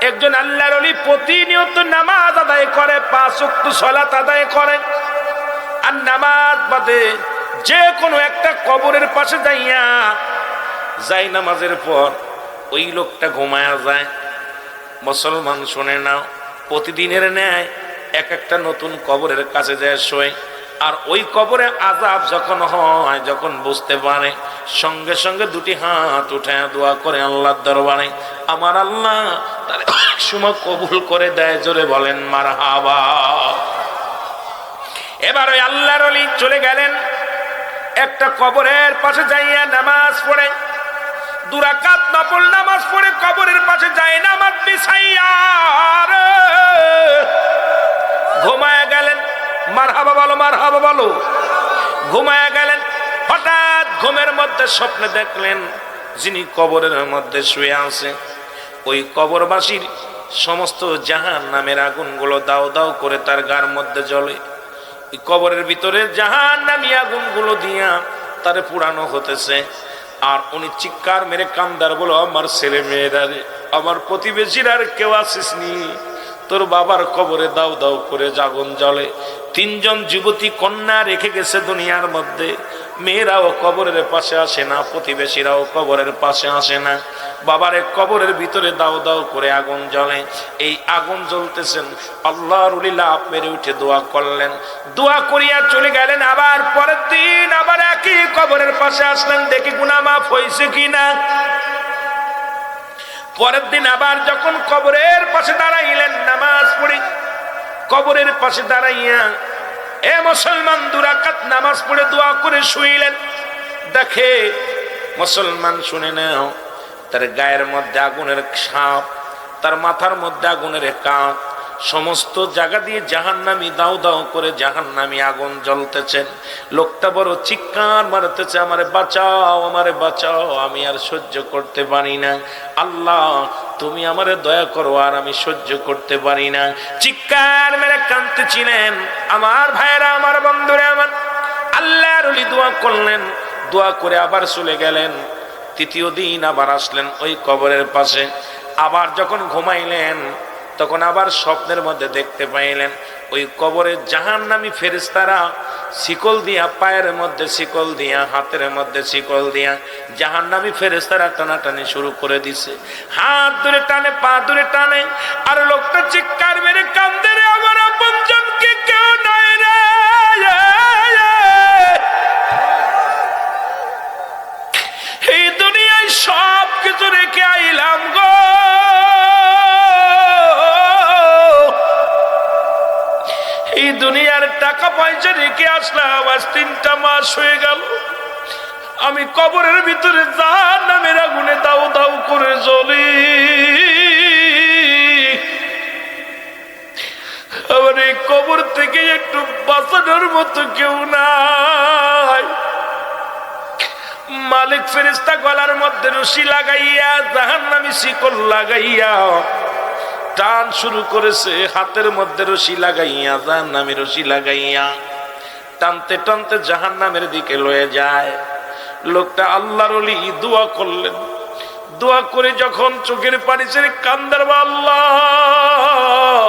একজন আল্লাহর ওলি প্রতিনিয়ত নামাজ আদায় করে, 5 ওয়াক্ত সালাত আদায় করে, আর নামাজ বাদে যে কোনো একটা কবরের পাশে যাইয়া যাই নামাজের পর ওই লোকটা ঘুমায়া যায়। মুসলমান শুনে নাও, প্রতিদিনের ন্যায় এক একটা নতুন কবরের কাছে যায় শোয়, আর ওই কবরে আযাব যখন হয়, যখন বুঝতে পারে, সঙ্গে সঙ্গে দুটি হাত উঠায় দোয়া করে আল্লাহর দরবারে, আমার আল্লাহ তার সময় কবুল করে দেয়। জোরে বলেন মারহাবা। এবার ওই আল্লাহর ওলি চলে গেলেন একটা কবরের পাশে যাইয়া নামাজ পড়ে, 2 রাকাত নফল নামাজ পড়ে কবরের পাশে যায় নামাজ বিছাইয়া ঘুমায়া গেলেন। মারহাবা বলো, মারহাবা বলো। ঘুমায়া গেলেন। হঠাৎ ঘুমের মধ্যে স্বপ্নে দেখলেন যিনি কবরের মধ্যে শুয়ে আছে ওই কবরবাসীর সমস্ত জাহান্নামের আগুনগুলো দাও দাও করে তার গার মধ্যে জ্বলে। এই কবরের ভিতরে জাহান্নামী আগুনগুলো দিয়া তারে পুরানো হতেছে। আর উনি চিৎকার মেরে কান্দার বলো, আমার ছেলে মেয়েরা রে, আমার প্রতিবেশীরা কেউ আসিসনি, তোর বাবার কবরে দাও দাও করে আগুন জ্বলে। 3 জন যুবতী কন্যা রেখে গেছে দুনিয়ার মধ্যে। মেয়েরাও কবরের পাশে আসে না, প্রতিবেশীরাও কবরের পাশে আসে না। বাবার এক কবরের ভিতরে দাও দাও করে আগুন জ্বলে। এই আগুন জ্বলতেছেন, আল্লাহর ওলি লাফ মেরে উঠে দোয়া করলেন। দোয়া করিয়া চলে গেলেন। আবার পরের দিন আবার একই কবরের পাশে আসলেন, দেখি গুনাহ মাফ হয়েছে কিনা। পরের দিন আবার যখন কবরের পাশে দাঁড়াইলেন নামাজ পড়ি, কবরের পাশে দাঁড়াইয়া এ মুসলমান 2 রাকাত নামাজ পড়ে দোয়া করে শুইলেন। দেখে মুসলমান, শুনে নাও, তার গায়ের মধ্যে আগুনের সাপ, তার মাথার মধ্যে আগুনের কাক, সমস্ত জায়গা দিয়ে জাহান্নামী দাও দাও করে জাহান্নামী আগুন জ্বলতেছেন। লোকটা বড় চিৎকার মারতেছে, আমারে বাঁচাও, আমারে বাঁচাও, আমি আর সহ্য করতে পারি না, আল্লাহ তুমি আমারে দয়া করো, আর আমি সহ্য করতে পারি না। চিৎকার মেরে কাঁদতেছিলেন। আমার ভাইরা, আমার বন্ধুরা, আমার আল্লাহর ওলি দোয়া করলেন। দোয়া করে আবার চলে গেলেন। 3য় দিন আবার আসলেন ওই কবরের পাশে। আবার যখন ঘুমাইলেন তখন আবার স্বপ্নের মধ্যে দেখতে পাইলেন ওই কবরে জাহান্নামী ফেরেশতারা শিকল দিয়া, পায়ের মধ্যে শিকল দিয়া, হাতের মধ্যে শিকল দিয়া জাহান্নামী ফেরেশতারা টানাটানি শুরু করে দিছে। হাত ধরে টানে, পা ধরে টানে, আর লোকটা চিৎকার মেরে কান্দে, রে আমার আপনজনকে কেউ নাই রে, এই দুনিয়ায় সব কিছু রেখে আইলাম গো, এই দুনিয়ার টাকা পয়সা রেখে আসলাম, আজ 3টা মাস হয়ে গেল, আমি কবরের ভিতরে জাহান্নামের আগুনে দাউ দাউ করে জ্বলি, আমার এই কবর থেকে একটু বাঁচানোর মতো কেউ নাই। মালিক ফেরেশতা গলার মধ্যে রশি লাগাইয়া, জাহান্নামী শিকল লাগাইয়া টান শুরু করেছে। হাতের মধ্যে রশি লাগাইয়া, জাহান্নামী রশি লাগাইয়া টানতে টানতে জাহান্নামের দিকে লয়ে যায়। লোকটা আল্লাহর ওলি দোয়া করলেন। দোয়া করে যখন চোখের পানি ছেড়ে কান্দার, আল্লাহ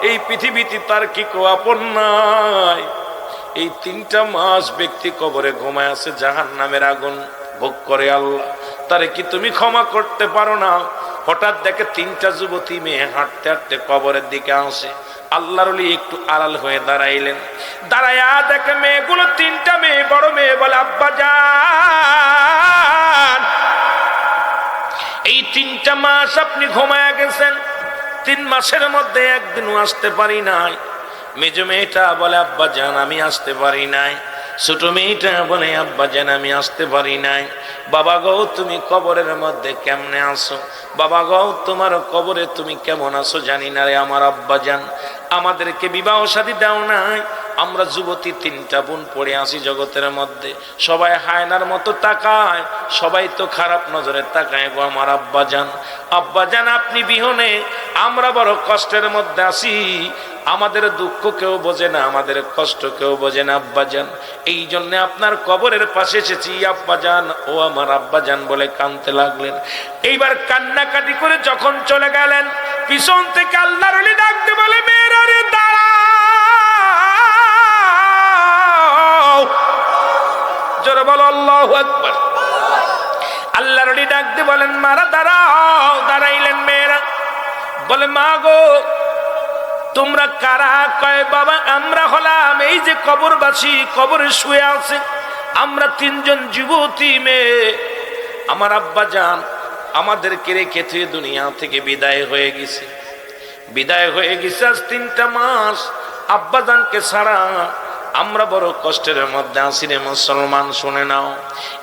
এই পৃথিবীতে তার কি কেউ আপন নাই, এই 3টা মাস ব্যক্তি কবরে ঘুমায় আছে, জাহান্নামের আগুন ভোগ করে, আল্লাহ তারে কি তুমি ক্ষমা করতে পারো না? হঠাৎ দেখে 3টা যুবতী মেয়ে হাঁটতে হাঁটতে কবরের দিকে আসে। আল্লাহর ওলি একটু আড়াল হয়ে দাঁড়াইলেন। দাঁড়াইয়া দেখে মেয়েগুলো, 3টা মেয়ে, বড় মেয়ে বলে, আব্বা জান, এই 3টা মাস আপনি ঘুমায়া গেছেন, 3 মাসের মধ্যে একদিনও আসতে পারি নাই। মেজো মেয়েটা বলে, আব্বা জান আমি আসতে পারি নাই। ছোট মেয়েটা বলে, আব্বা জান আমি আসতে পারি নাই। বাবা গো তুমি কবরের মধ্যে কেমনে আসো? বাবা গো তোমার কবরে তুমি কেমন আসো জানি না রে আমার আব্বা জান, আমাদেরকে বিবাহ শাদী দাও নাই, আমরা যুবতী 3টা বোন পড়ে আসি জগতের মধ্যে, সবাই হায়নার মতো তাকায়, সবাই তো খারাপ নজরে তাকায় গো আমার আব্বা জান। আব্বা জান আপনি বিহনে আমরা বড় কষ্টের মধ্যে আছি, আমাদের দুঃখ কেউ বোঝে না, আমাদের কষ্ট কেউ বোঝে না আব্বাজান। এই জন্য আপনার কবরের পাশে এসেছি আব্বাজান, ও আমার আব্বাজান বলে কাঁদতে লাগলেন। এইবার কান্নাকাটি করে যখন চলে গেলেন, পিছন থেকে আল্লাহর ওলি ডাকতে বলে, মেয়েরা রে দাঁড়াও। জোরে বলো আল্লাহু আকবার। আল্লাহর ওলি ডাকতে বলেন, মারা দাঁড়াও। দাঁড়াইলেন মেয়েরা, বলে মা গো তোমরা কারা? কয় বাবা আমরা হলাম এই যে কবরবাসী, কবরে শুয়ে আছে আমরা তিনজন যুবতী মেয়ে। আমার আব্বা জান আমাদেরকে রেখে থুয়ে দুনিয়া থেকে বিদায় হয়ে গেছে। বিদায় হয়ে গেছে আজ 3টা মাস। আব্বা জানকে ছাড়া আমরা বড় কষ্টের মধ্যে আছি রে মুসলমান, শুনে নাও।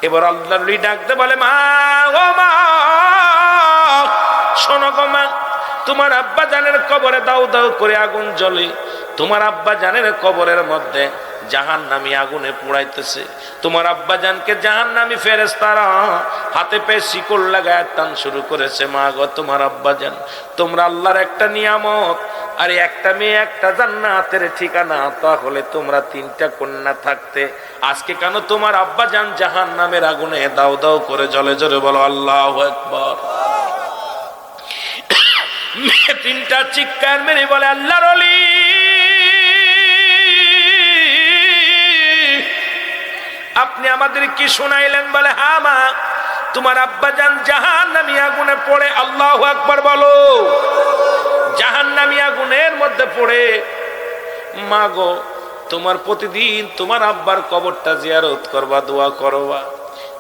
এবার আল্লাহর ওলি ডাকতে বলে, মা ও মা শোনো গো মা, তোমার আব্বা জানের কবরে দাও দাও করে আগুন জ্বলে। তোমার আব্বা জানের কবরের মধ্যে জাহান্নামী আগুনে পোড়াইতেছে। তোমার আব্বা জানকে জাহান্নামী ফেরেশতারা হাতে পায়ে শিকল লাগায় টান শুরু করেছে। মা গো তোমার আব্বা জান, তোমরা আল্লাহর একটা নিয়ামত, আর একটা মেয়ে একটা জান্নাতের ঠিকানা, তাহলে তোমরা 3টা কন্যা থাকতে আজকে কেন তোমার আব্বা জান জাহান্নামের আগুনে দাও দাও করে জ্বলে? জোরে বলো আল্লাহু আকবার। মেয়ে 3টা চিৎকার মেরে বলে, আল্লাহর ওলি আপনি আমাদের কি শোনাইলেন? বলে হ্যাঁ মা, তোমার আব্বা জান জাহান্নামী আগুনে পড়ে। আল্লাহু আকবার বলো। জাহান্নামী আগুনের মধ্যে পড়ে। মা গো তোমার প্রতিদিন তোমার আব্বার কবরটা জিয়ারত করবা, দোয়া করবা।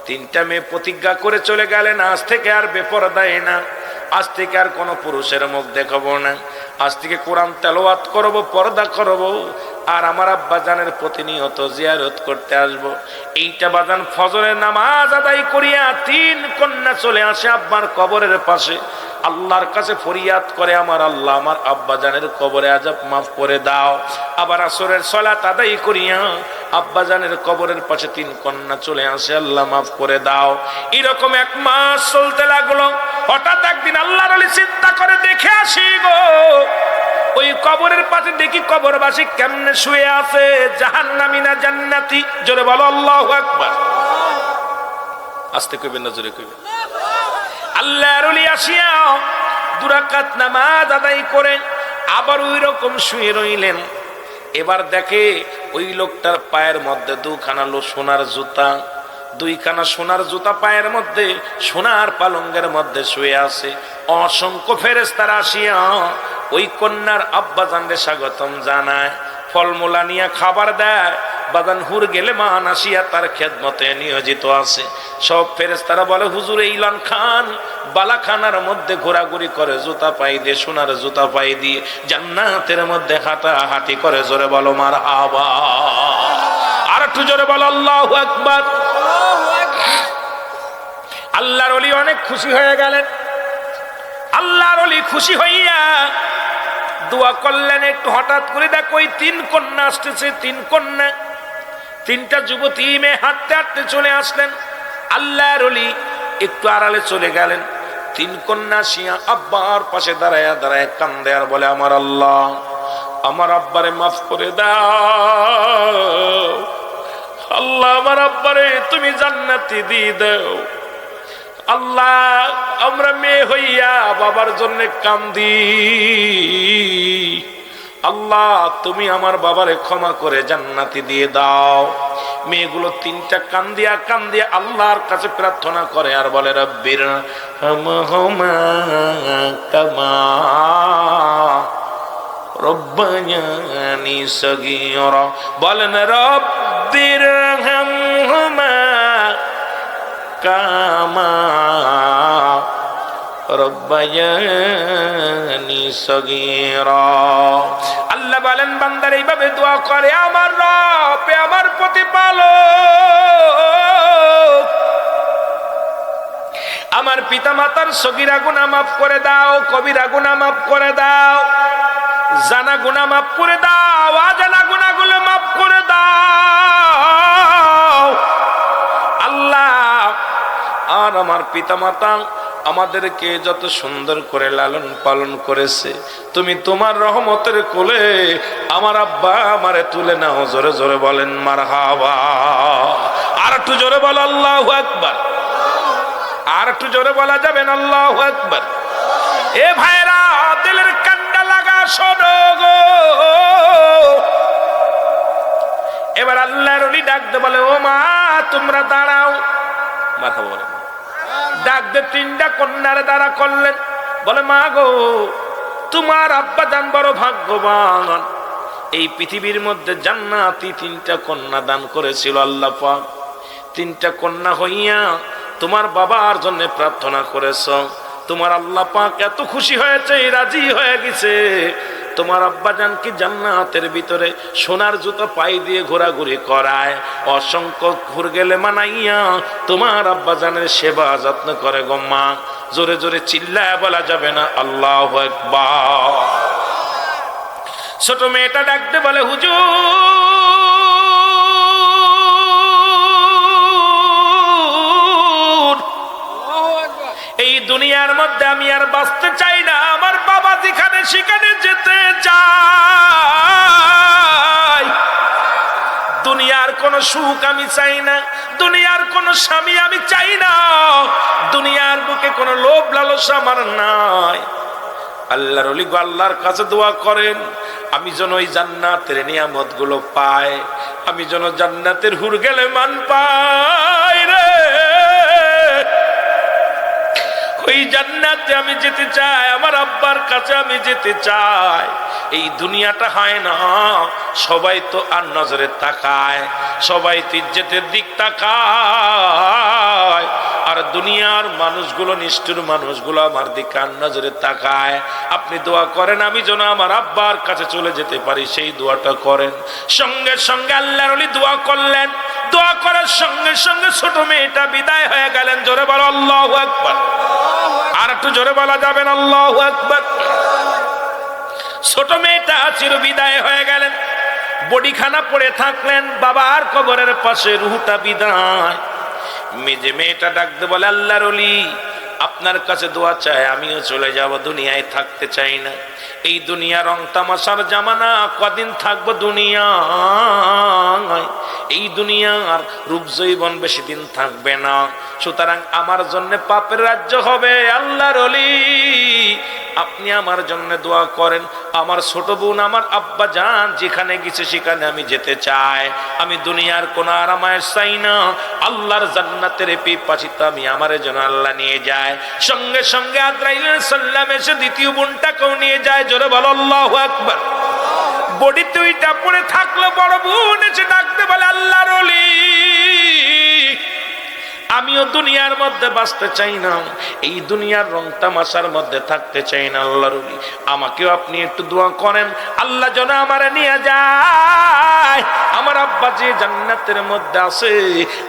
3টা মেয়ে প্রতিজ্ঞা করে চলে গেলেন, আজ থেকে আর বেপরদাই না, আজ থেকে আর কোনো পুরুষের মুখ দেখাবো না, আজ থেকে কোরআন তেলাওয়াত করব, পর্দা করব, আর আমার আব্বা জানের প্রতিনিয়ত জিয়ারত করতে আসবো। এইটা বাজান ফজরের নামাজ আদায় করিয়া 3 কন্যা চলে আসে আব্বার কবরের পাশে, আল্লাহর কাছে ফরিয়াদ করে, আমার আল্লাহ আমার আব্বা জানের কবরে আযাব মাফ করে দাও। আবার আসরের সালাত আদায় করিয়া আব্বা জানের কবরের পাশে 3 কন্যা চলে আসে, আল্লাহ মাফ করে দাও। এরকম 1 মাস চলতে লাগলো। হঠাৎ একদিন আল্লাহর ওলি চিন্তা করে, দেখে আসি গো ওই কবরের পাশে দেখি কবরবাসী কেমনে শুয়ে আছে, জাহান্নামী না জান্নাতি? জোরে বলো আল্লাহু আকবার। আস্তে কইবেন না, জোরে কইবেন। আল্লাহর ওলি আসিয়া 2 রাকাত নামাজ আদায় করে আবার ওই রকম শুয়ে রইলেন। এবার দেখে ওই লোকটার পায়ের মধ্যে 2খানা সোনার জুতা, 2খানা সোনার জুতা পায়ের মধ্যে, সোনার পালঙ্গের মধ্যে শুয়ে আছে। অসংখ্য ফেরেশতারা আসিয়া ওই কন্যার আব্বা জানরে স্বাগতম জানায়, ফলমূলা নিয়ে খাবার দেয়। বাদান হুর গেলে মান আসিয়া তার খেদমতে নিয়োজিত আছে। সব ফেরেশতারা বলে, হুজুর ইলান খান বালাখানার মধ্যে ঘোরাঘুরি করে, জুতা পাই দিয়ে, সোনার জুতা পাই দিয়ে জান্নাতের মধ্যে হাঁটাহাঁটি করে। জোরে বলো মারহাবা। আর একটু জোরে বলো আল্লাহু আকবার। আল্লাহর ওলি অনেক খুশি হয়ে গেলেন। আল্লাহর ওলি খুশি হইয়া দোয়া করলেন। একটু হঠাৎ করে দেখো ওই 3 কন্যা আসতেছে, 3 কন্যা, 3টা যুবতী মেয়ে হাঁটতে হাঁটতে চলে আসলেন। আল্লাহর ওলি একটু আড়ালে চলে গেলেন। 3 কন্যা আসিয়া আব্বার পাশে দাঁড়ায়া দাঁড়ায় কান্দে আর বলে, আমার আল্লাহ আমার আব্বারে মাফ করে দাও, আল্লাহ আমার আব্বারে তুমি জান্নাতি দিয়ে দাও। আল্লাহ আমরা মেয়ে হইয়া বাবার জন্য কান্দি, আল্লাহ তুমি আমার বাবারে ক্ষমা করে জান্নাতি দিয়ে দাও। মেয়েগুলো 3টা কান্দিয়া কান্দিয়া আল্লাহর কাছে প্রার্থনা করে আর বলে, রব্বির হামহুমা কামা রব্বায়ানি সগীরা। বলেন রব্বির হামহুমা কামা রব্বায়ানি সগীরা। আল্লাহ বলেন বান্দার এইভাবে দোয়া করে, আমার রব আমার প্রতিপালক আমার পিতা মাতার সগীরা গুনাহ মাফ করে দাও, কবিরা গুনাহ মাফ করে দাও, জানা গুনাহ মাফ করে দাও, অজানা গুনাহগুলো মাফ করে দাও। আল্লাহ আর আমার পিতা মাতা আমাদেরকে যত সুন্দর করে লালন পালন করেছে, তুমি তোমার রহমতের কোলে আমার আব্বা আমারে তুলে নাও। জোরে জোরে বলেন মারহাবা। আর একটু জোরে বল আল্লাহু আকবার। আর একটু জোরে বলা যাবেন আল্লাহু আকবার। এ ভাইরা, দিলের কান্ডা লাগা শোনো গো। এবার আল্লাহর ওলি ডাকতে বলে, ও মা তোমরা দাঁড়াও। মাথা বলে ডাক দে, তিনটা কন্যার দ্বারা করলেন। বলে মা গো, তোমার আব্বা জান বড় ভাগ্যবান, এই পৃথিবীর মধ্যে জান্নাতি তিনটা কন্যা দান করেছিল আল্লাহ পাক। তিনটা কন্যা হইয়া তোমার বাবার জন্য প্রার্থনা করেছ, তোমার আল্লাহ পাক এত খুশি হয়েছে, রাজি হয়ে গেছে। তোমার আব্বাজান কি জান্নাতের ভিতরে সোনার জুতো পাই দিয়ে ঘোরাঘুরি করায়, অসংখ্য ঘুরগেলে মানাইয়া তোমার আব্বাজানের সেবা যত্ন করে গো মা। জোরে জোরে চিল্লায় বলা যাবে না আল্লাহু আকবার। ছোট মেয়েটা ডাকতে বলে, হুজুর এই দুনিয়ার মধ্যে আমি আর বাঁচতে চাই না, আমার বাবা যেখানে সেখানে যেতে চাই। দুনিয়ার কোন সুখ আমি চাই না, দুনিয়ার কোন স্বামী আমি চাই না, দুনিয়ার বুকে কোন লোভ লালসা আমার নাই। আল্লাহর ওলি গো আল্লাহর কাছে দোয়া করেন, আমি যেন ওই জান্নাতের নিয়ামত গুলো পাই, আমি যেন জান্নাতের হুর গেলে মান পাই রে। ওই জান্নাতে আমি যেতে চাই, আমার আব্বার কাছে আমি যেতে চাই। এই দুনিয়াটা হয় না, সবাই তো আর নজরে তাকায়, সবাই তো ইজ্জতের দিক তাকায়, আর দুনিয়ার মানুষগুলো, নিষ্ঠুর মানুষগুলো আমার দিকে আর নজরে তাকায়। আপনি দোয়া করেন আমি যেন আমার আব্বার কাছে চলে যেতে পারি, সেই দোয়াটা করেন। সঙ্গে সঙ্গে আল্লাহর ওলি দোয়া করলেন। দোয়া করার সঙ্গে সঙ্গে ছোট মেয়েটা বিদায় হয়ে গেলেন। জোরে বলো আল্লাহু আকবার। আর একটু জোরে বলা যাবেন আল্লাহু আকবার। ছোট মেয়েটা চির বিদায় হয়ে গেলেন, বডিখানা পড়ে থাকলেন বাবার কবরের পাশে, রুহটা বিদায়। মেজে মেয়েটা ডাকতে বলে, আল্লাহর ওলি আপনার কাছে দোয়া চাই, আমিও চলে যাব, দুনিয়ায় থাকতে চাই না। এই দুনিয়া রং তামাশার জামানা, কদিন থাকবো দুনিয়ায়, এই দুনিয়ার রূপ জৈবন বেশি দিন থাকবে না, সুতরাং আমার জন্য পাপের রাজ্য হবে। আল্লাহর ওলি আপনি আমার জন্য দোয়া করেন, আমার ছোট বোন আমার আব্বা জান যেখানে গেছে সেখানে আমি যেতে চাই, আমি দুনিয়ার কোন আরামায়েশ চাই না, আল্লাহর জান্নাতের পিপাসিত আমি, আমার জন্য আল্লাহ নিয়ে যায়। সঙ্গে সঙ্গে আজরাইল সাল্লাম এসে দ্বিতীয় বোনটাকেও নিয়ে যায়। জোরে বলো আল্লাহু আকবার। বডি দুইটা পড়ে থাকলো, বড় বোন এসে ডাকতে বলে, আল্লাহর ওলি আমিও দুনিয়ার মধ্যে বাঁচতে চাই না, এই দুনিয়ার রং তামাশার মধ্যে থাকতে চাই না। আল্লাহর ওলি আমাকেও আপনি একটু দোয়া করেন, আল্লাহ যেন আমারে নিয়ে যায়। আমার আব্বা যে জান্নাতের মধ্যে আছে,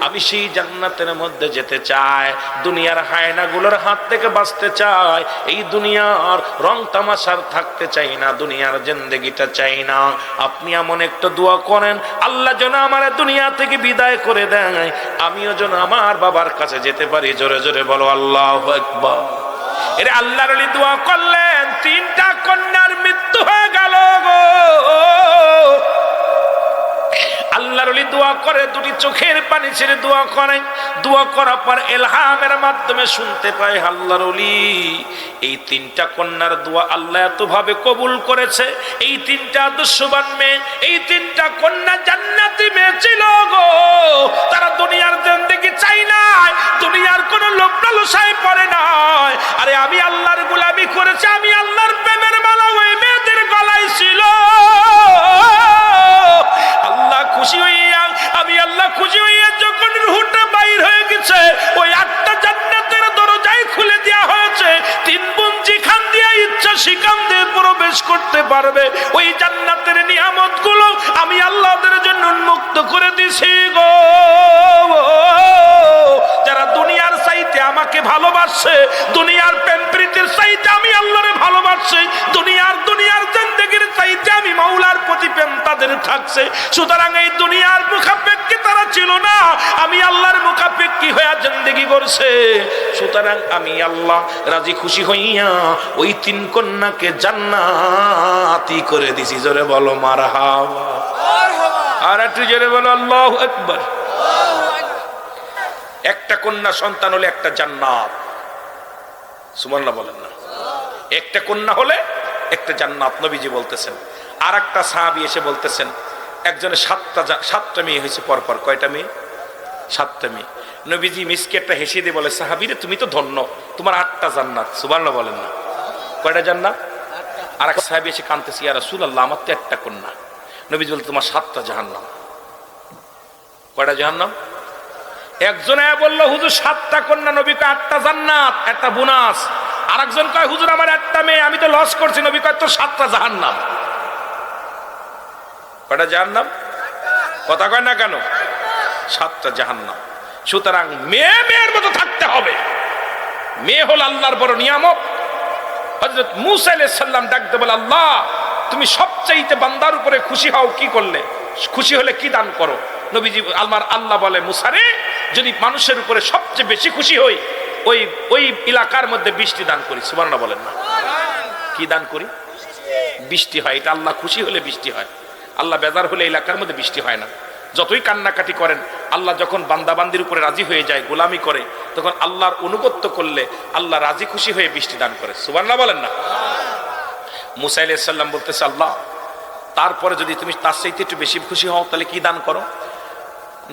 আমি সেই জান্নাতের মধ্যে যেতে চাই, দুনিয়ার হায়নাগুলোর হাত থেকে বাঁচতে চাই, এই দুনিয়ার রং তামাশার থাকতে চাই না, দুনিয়ার জিন্দেগিটা চাই না। আপনি এমন একটা দোয়া করেন, আল্লাহ যেন আমারে দুনিয়া থেকে বিদায় করে দেয়, আমিও যেন আমার বাবার কাছে যেতে পারি। জোরে জোরে বলো আল্লাহু আকবার। এর আল্লাহর ওলি দোয়া করলেন, তিনটা কন্যার মৃত্যু হয়ে গেল গো। আল্লাহর ওলি দোয়া করে, দুটি চোখের পানি ছেড়ে দোয়া করেন। দোয়া করার পর ইলহামের মাধ্যমে শুনতে পায় আল্লাহর ওলি এই তিনটা কন্যার দোয়া আল্লাহ এত ভাবে কবুল করেছে। এই তিনটা আদর্শবান মেয়ে, এই তিনটা কন্যা জান্নাতি মেয়ে ছিল গো। তারা দুনিয়ার জিন্দেগি চাই নাই, দুনিয়ার কোন লোভ লালসায় পড়ে নাই। আরে আমি আল্লাহর গোলামি করেছি, আমি আল্লাহর প্রেমের মালা ওই মেয়েদের গলায় ছিল। আল্লাহ খুশি হইয়া, আমি আল্লাহ খুশি হইয়া যখন রূহটা বাইর হয়ে গেছে, ওই 8টা জান্নাতের দরজায় খুলে দেওয়া হয়েছে। তিন বোন যেখান দিয়ে ইচ্ছা সেখান দিয়ে প্রবেশ করতে পারবে। ওই জান্নাতের নিয়ামত গুলো আমি আল্লাহদের জন্য উন্মুক্ত করে দিছি গো। যারা দুনিয়ার চাইতে আমাকে ভালোবাসছে, দুনিয়ার প্রেম প্রীতির চাইতে আমি আল্লাহরে ভালোবাসছি, দুনিয়ার জিন্দেগির চাইতে আমি মাওলার প্রতি প্রেম তাদের থাকছে। সুতরাং এই দুনিয়ার মুখাপেক্ষে তারা ছিল না, আমি আল্লাহর মুখাপেক্ষী হইয়া জিন্দেগি করছে, সুতরাং আমি আল্লাহ রাজি খুশি হইয়া ওই 3 কন্যাকে জান্নাতি করে দিছি। জোরে বলো মারহাবা। আর একটু জোরে বলো আল্লাহু আকবার। একটা কন্যা সন্তান হলে একটা জান্নাত, সুবহানাল্লাহ বলেন না? একটা কন্যা হলে একটা জান্নাত নবীজি বলতেছেন। আর একটা সাহাবী এসে বলতেছেন একজনের 7টা মেয়ে হয়েছে পরপর। কয়টা মেয়ে? 7টা মেয়ে। নবীজি মিসকে একটা হেসে দিয়ে বলে, সাহাবীরে তুমি তো ধন্য, তোমার 8টা জান্নাত। সুবহানাল্লাহ বলেন না? কয়টা জান্নাত? আর এক সাহাবী এসে কাঁদতেছে, ইয়া রাসূলুল্লাহ আমার তো একটা কন্যা। নবীজি বলে, তোমার 7টা জাহান্নাম। কয়টা জাহান্নাম? একজনে বললো, হুজুর 7টা কন্যা, নবী কয় 8টা জান্নাত, একটা বোনাস। আর একজন কয়, হুজুর আমার একটা মেয়ে, আমি তো লস করছি। নবী কয় তো 7টা জাহান্নাম। কয়টা জাহান্নাম? কথা কয় না কেন? 7টা জাহান্নাম। সুতরাং মেয়ের মতো থাকতে হবে। মেয়ে হল আল্লাহর বড় নিয়ামত। হযরত মূসা আলাইহিস সালাম ডাকতে বলে, আল্লাহ তুমি সবচাইতে বান্দার উপরে খুশি হও কি করলে? খুশি হলে কি দান করো? নবীজি আল্লাহ বলে, মূসা রে, যদি মানুষের উপরে সবচেয়ে বেশি খুশি হই ওই এলাকার মধ্যে বৃষ্টি দান করি। সুবহানাল্লাহ বলেন না? কি দান করি? বৃষ্টি হয়। এটা আল্লাহ খুশি হলে বৃষ্টি হয়। আল্লাহ বেজার হলে এলাকার মধ্যে বৃষ্টি হয় না। যতই কান্নাকাটি করেন, আল্লাহ যখন বান্দাবান্দির উপরে রাজি হয়ে যায়, গোলামি করে, তখন আল্লাহর অনুগত্য করলে আল্লাহ রাজি খুশি হয়ে বৃষ্টি দান করে। সুবহানাল্লাহ বলেন না? মূসা আলাইহিস সালাম বলতেছে, আল্লাহ তারপরে যদি তুমি তার চাইতে একটু বেশি খুশি হও তাহলে কি দান করো?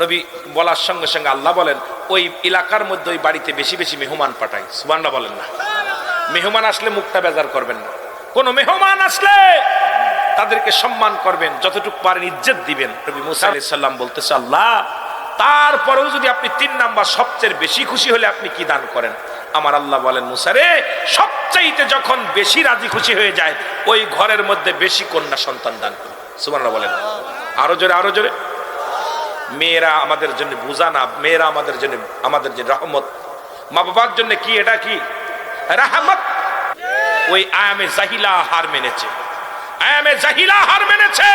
নবী বলার সঙ্গে সঙ্গে আল্লাহ বলেন, ওই এলাকার মধ্যে ওই বাড়িতে বেশি বেশি মেহমান পাঠাই। সুবহানাল্লাহ বলেন না? মেহমান আসলে মুখটা বেজার করবেন না। কোন মেহমান আসলে তাদেরকে সম্মান করবেন, যতটুকু পারেন ইজ্জত দিবেন। নবী মূসা আলাইহিস সালাম বলতেছে, আল্লাহ তারপরেও যদি আপনি 3 নাম্বার সবচেয়ে বেশি খুশি হলে আপনি কি দান করেন? আমার আল্লাহ বলেন, মূসা রে, সবচাইতে যখন বেশি রাজি খুশি হয়ে যায় ওই ঘরের মধ্যে বেশি কন্যা সন্তান দান করি। সুবহানাল্লাহ বলেন? আরো জোরে, আরো জোরে। মেয়েরা আমাদের জন্য বোঝা না, মেয়েরা আমাদের জন্য রহমত। মা বাবার জন্য কি এটা? কি রহমত? ওই আয়ামে জাহিলা হার মেনেছে, আয়ামে জাহিলা হার মেনেছে।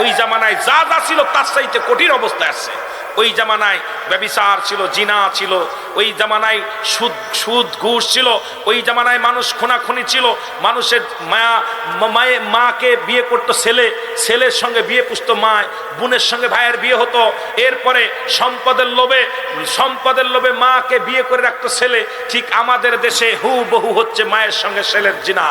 ওই জামানায় যা যা ছিল তার চাইতে কঠিন অবস্থায় আছে। ওই জামানায় ব্যভিচার ছিল, জিনা ছিল, ওই জামানায় সুদ ঘুষ ছিল, ওই জামানায় মানুষ খুনাখুনি ছিল, মানুষের মাকে বিয়ে করতো ছেলে, ছেলের সঙ্গে বিয়ে পুষতো মা, বোনের সঙ্গে ভাইয়ের বিয়ে হতো। এরপরে সম্পদের লোভে মাকে বিয়ে করে রাখতো ছেলে। ঠিক আমাদের দেশে হুবহু হচ্ছে মায়ের সঙ্গে ছেলের জিনা।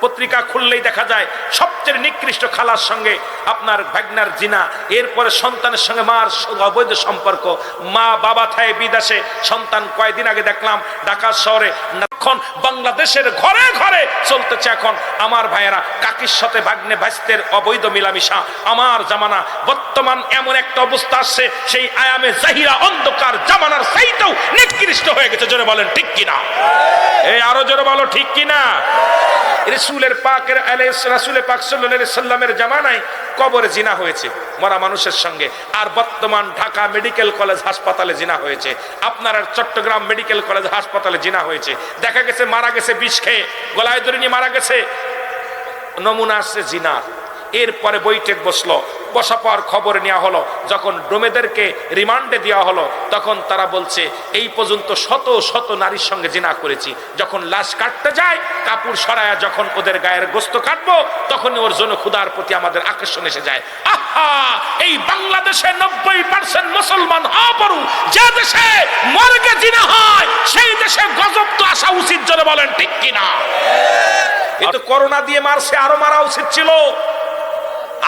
পত্রিকা খুললেই দেখা যায় সবচেয়ে নিকৃষ্ট খালার সঙ্গে আপনার ভাগনার জিনা। এরপরে সন্তানের সঙ্গে মার অবৈধ সম্পর্ক। মা বাবা থাকে বিদেশে, সন্তান কয়েকদিন আগে দেখলাম ঢাকা শহরে। এখন বাংলাদেশের ঘরে ঘরে চলতেছে এখন আমার ভাইয়েরা কাকির সাথে ভাগ্নে ভাইস্তের অবৈধ মিলামিশা। আমার জামানা বর্তমান এমন একটা অবস্থা আসছে, সেই আয়ামে জাহিরা অন্ধকার জামানার চাইতেও নিকৃষ্ট হয়ে গেছে। জোরে বলেন ঠিক কিনা? এই আরো জোরে বলো ঠিক কিনা? রাসূল পাক সাল্লাল্লাহু আলাইহি সাল্লামের জামানায় কবরে জিনা হয়েছে মরা মানুষের সঙ্গে। আর বর্তমান ঢাকা মেডিকেল কলেজ হাসপাতালে জিনা হয়েছে, আপনার চট্টগ্রাম মেডিকেল কলেজ হাসপাতালে জিনা হয়েছে। দেখা গেছে মারা গেছে বিষ খেয়ে, গলায় দড়ি নিয়ে মারা গেছে। নমুনা আসছে জিনা। এরপরে বৈঠক বসলো, বসা পর খবর নেওয়া হলো। যখন ডোমেদেরকে রিমান্ডে দেওয়া হলো, তখন তারা বলছে এই পর্যন্ত শত শত নারীর সঙ্গে জিনা করেছি। যখন লাশ কাটতে যায়, কাপড় সরায়া যখন ওদের গায়ের গোস্ত কাটবো, তখন ওর জন্য ক্ষুধার প্রতি আমাদের আকর্ষণ এসে যায়। আহা, এই বাংলাদেশে 90% মুসলমান হওয়া পড়ু, যে দেশে মর্গে জিনা হয় সেই দেশে গজব তো আসা উচিত। জোরে বলেন ঠিক কিনা? এ তো করোনা দিয়ে মারছে, আরো মারা উচিত ছিল,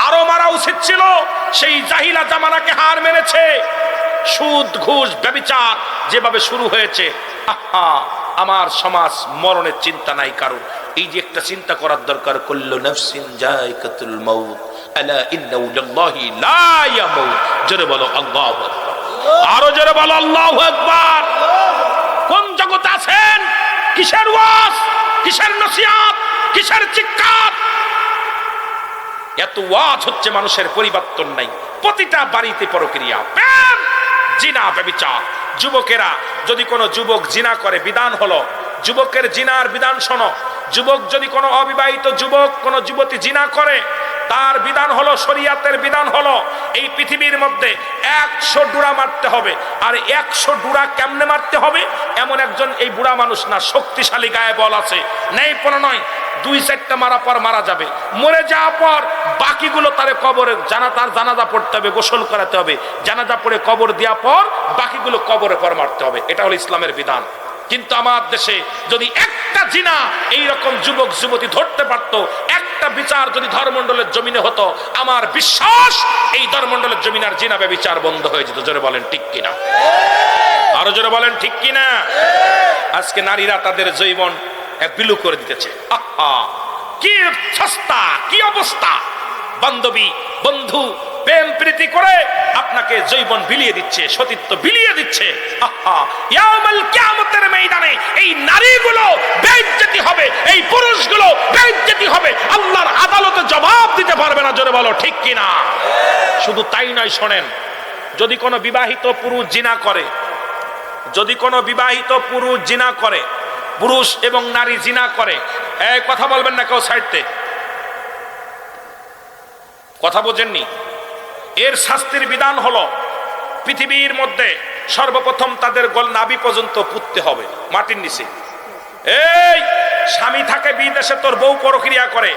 আরো মারা উচিত ছিল। সেই জাহিলা জামানাকে হার মেরেছে। সুদ ঘুষ ব্যভিচার যেভাবে শুরু হয়েছে, আহা, আমার সমাজ মরণের চিন্তা নাই কারণ। এই যে একটা চিন্তা করার দরকার, কুল্লু নাফসিন যায়কাতুল মাউত আলা ইন্নাহু লিল্লাহি লা ইয়ামুত। জোরে বলো আল্লাহু আকবার। আরো জোরে বলো আল্লাহু আকবার। কোন জগতে আছেন? কিসের ওয়াজ, কিসের নসিহত, কিসের চিৎকার? এত ওয়াজ হচ্ছে, মানুষের পরিবর্তন নাই। প্রতিটা বাড়িতে পরক্রিয়া, প্রেম, জিনা, ব্যভিচার। যুবকেরা, যদি কোনো যুবক জিনা করে, বিধান হলো যুবকের জিনার বিধান শোনো। যুবক যদি কোনো অবিবাহিত যুবক, কোনো যুবতী জিনা করে, তার বিধান হলো, শরীয়তের বিধান হলো এই পৃথিবীর মধ্যে 100 ডুরা মারতে হবে। আর 100 ডুরা কেমনে মারতে হবে? এমন একজন এই বুড়া মানুষ না, শক্তিশালী গায়ে বল আছে, নেই কোনো নয়, 2-4টা মারা পর মারা যাবে। মরে যাওয়ার পর বাকিগুলো তার কবরে তার জানাজা পড়তে হবে, গোসল করাতে হবে, জানাজা পড়ে কবর দেওয়ার পর বাকিগুলো কবরে পর মারতে হবে। এটা হলো ইসলামের বিধান। কিন্তু আমার দেশে যদি একটা জিনা এইরকম যুবক যুবতী ধরতে পারত, একটা বিচার যদি ধর্মমণ্ডলের জমিনে হতো, আমার বিশ্বাস এই ধর্মমণ্ডলের জমিনার জিনা বিচার বন্ধ হয়ে যেত। জোরে বলেন ঠিক কিনা? আরো জোরে বলেন ঠিক কিনা? আজকে নারীরা তাদের যৌবন বিলু করে দিতেছে। আহা, কি সস্তা, কি অবস্থা! বান্ধবী বন্ধু প্রেম প্রীতি করে আপনাকে যৌবন বিলিয়ে দিচ্ছে, সতীত্ব বিলিয়ে দিচ্ছে। আহা, ইয়াউমুল কিয়ামতের ময়দানে এই নারীগুলো বেইজ্জতি হবে, এই পুরুষগুলো বেইজ্জতি হবে, আল্লাহর আদালতে জবাব দিতে পারবে না। জোরে বলো ঠিক কিনা? শুধু তাই নয়, শোনেন, যদি কোনো বিবাহিত পুরুষ জিনা করে, যদি কোনো বিবাহিত পুরুষ জিনা করে, পুরুষ এবং নারী জিনা করে, এই কথা বলবেন না কেউ সাইডতে, কথা বোঝেননি? এর শাস্তির বিধান হলো পৃথিবীর মধ্যে সর্বপ্রথম তাদের নাভি পর্যন্ত পুঁততে হবে মাটির নিচে। এই স্বামী থাকে বিদেশে, তোর বউ পরক্রিয়া করে,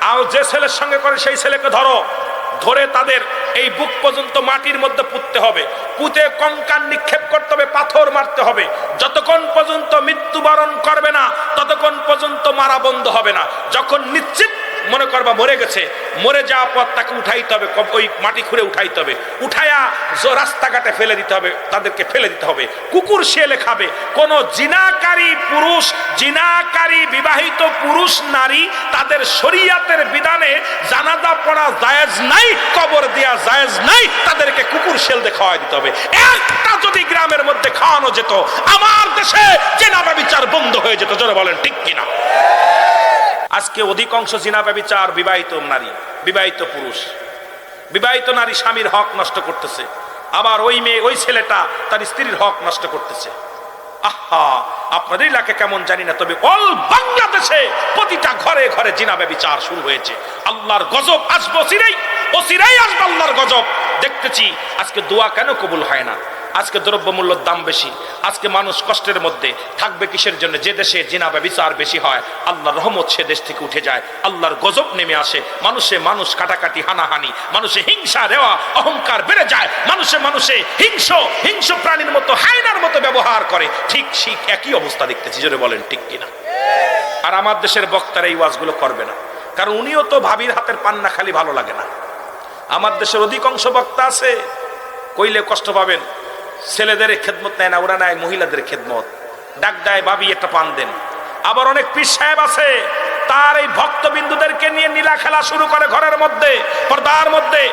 আর যে ছেলের সঙ্গে করে সেই ছেলেকে ধরে তাদের এই বুক পর্যন্ত মাটির মধ্যে পুঁততে হবে, পুঁতে কঙ্কাল নিক্ষেপ করতে হবে, পাথর মারতে হবে। যতক্ষণ পর্যন্ত মৃত্যুবরণ করবে না ততক্ষণ পর্যন্ত মারা বন্ধ হবে না। যখন নিশ্চিত মনে করবা মরে গেছে, মরে যাওয়ার পর তাকে উঠাইতে হবে, ওই মাটি খুঁড়ে উঠাইতে হবে, উঠাইয়া রাস্তাঘাটে ফেলে দিতে হবে, তাদেরকে ফেলে দিতে হবে। কুকুর শিয়ালে খাবে। কোন জিনাকারী পুরুষ, জিনাকারী বিবাহিত পুরুষ নারী, তাদের শরীয়তের বিধানে জানাজা পড়া জায়েজ নাই, কবর দেয়া জায়েজ নাই, তাদেরকে কুকুর শিয়াল দিয়ে খাওয়াই দিতে হবে। একটা যদি গ্রামের মধ্যে খাওয়ানো যেত, আমার দেশে জিনা ব্যভিচার বন্ধ হয়ে যেত। জোরে বলেন ঠিক কিনা? আজকে অধিকাংশ জিনা ব্যভিচার বিবাহিত নারী, বিবাহিত পুরুষ। বিবাহিত নারী স্বামীর হক নষ্ট করতেছে, আবার ওই মেয়ে, ওই ছেলেটা তার স্ত্রীর হক নষ্ট করতেছে। আহা, আপনাদের এলাকা কেমন জানি না, তবে অল বাংলাদেশে প্রতিটা ঘরে ঘরে জিনা ব্যভিচার শুরু হয়েছে। আল্লাহর গজব আসবে, অচিরেই আসবে আল্লাহর গজব। দেখতেছি আজকে দোয়া কেন কবুল হয় না? আজকে দ্রব্যমূল্যের দাম বেশি, আজকে মানুষ কষ্টের মধ্যে থাকবে কিসের জন্য? যে দেশে জিনা ব্যভিচার বেশি হয়, আল্লাহর রহমত সে দেশ থেকে উঠে যায়, আল্লাহর গজব নেমে আসে। মানুষ কাটাকাটি, হানাহানি, মানুষে হিংসা দেওয়া, অহংকার বেড়ে যায়, মানুষে হিংস্র প্রাণীর মতো, হায়নার মতো ব্যবহার করে। ঠিক একই অবস্থা দেখতেছি। জোরে বলেন ঠিক কিনা? আর আমার দেশের বক্তারা এই ওয়াজগুলো করবে না, কারণ উনিও তো ভাবির হাতের পান্না খালি ভালো লাগে না। আমার দেশের অধিকাংশ বক্তা আছে, কইলে কষ্ট পাবেন, ছেলেদের খেদমত নেয় না, ওরা নেয় মহিলাদের খেদমত। ডাক দেয়, ভাবি একটা পান দেন। আবার অনেক পীর সাহেব আছে, তার এই ভক্তবিন্দুদেরকে নিয়ে নীলা খেলা শুরু করে ঘরের মধ্যে, পর্দার মধ্যে।